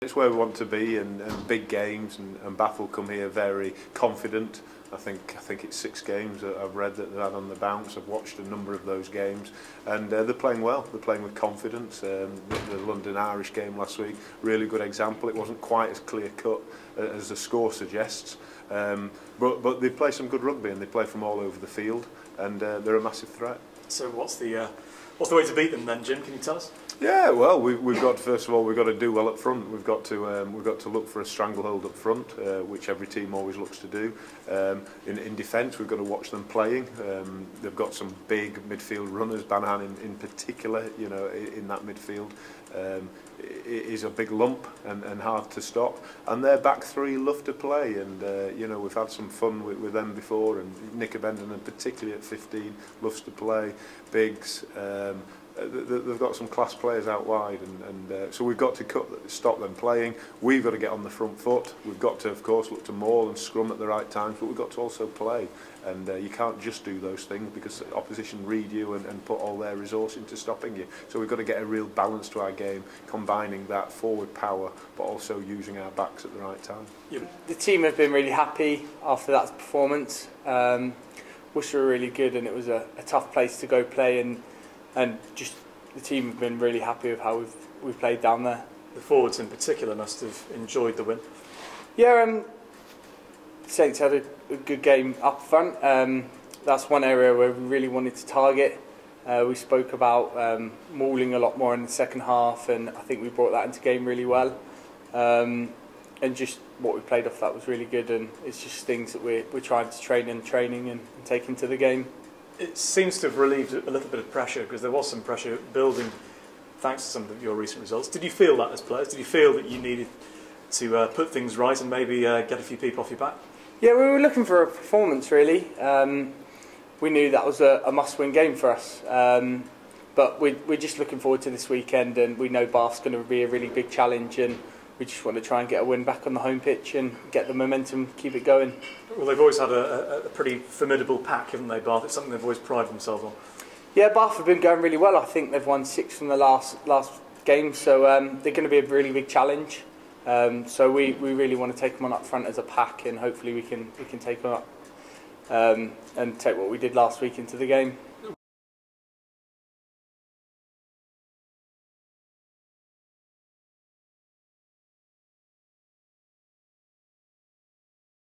It's where we want to be, and big games, and Bath will come here very confident. I think it's 6 games that I've read that they've had on the bounce. I've watched a number of those games, and they're playing well. They're playing with confidence. The London Irish game last week, really good example. It wasn't quite as clear cut as the score suggests, but they play some good rugby, and they play from all over the field, and they're a massive threat. So what's the way to beat them then, Jim? Can you tell us? Yeah, well, we've got, first of all, we've got to do well up front. We've got to look for a stranglehold up front, which every team always looks to do. In defence, we've got to watch them playing. They've got some big midfield runners. Banahan in particular, you know, in that midfield, is a big lump and hard to stop. And their back three love to play, and you know, we've had some fun with them before. And Nick Abendon, particularly at 15, loves to play. Biggs. They've got some class players out wide, and so we've got to stop them playing. We've got to get on the front foot. We've got to, of course, look to maul and scrum at the right times, but we've got to also play. And you can't just do those things, because the opposition read you and put all their resource into stopping you. So we've got to get a real balance to our game, combining that forward power, but also using our backs at the right time. The team have been really happy after that performance. Worcester were really good, and it was a tough place to go play, and just the team have been really happy with how we've played down there. The forwards in particular must have enjoyed the win. Yeah, Saints had a good game up front. That's one area where we really wanted to target. We spoke about mauling a lot more in the second half, and I think we brought that into game really well. And just what we played off that was really good, and it's just things that we're trying to train in training and take into the game. It seems to have relieved a little bit of pressure, because there was some pressure building thanks to some of your recent results. Did you feel that as players? Did you feel that you needed to put things right and maybe get a few people off your back? Yeah, we were looking for a performance, really. We knew that was a must-win game for us, but we're just looking forward to this weekend, and we know Bath's going to be a really big challenge, and we just want to try and get a win back on the home pitch and get the momentum, keep it going. Well, they've always had a pretty formidable pack, haven't they, Bath? It's something they've always prided themselves on. Yeah, Bath have been going really well. I think they've won 6 from the last game, so they're going to be a really big challenge. So we really want to take them on up front as a pack, and hopefully we can take them up and take what we did last week into the game.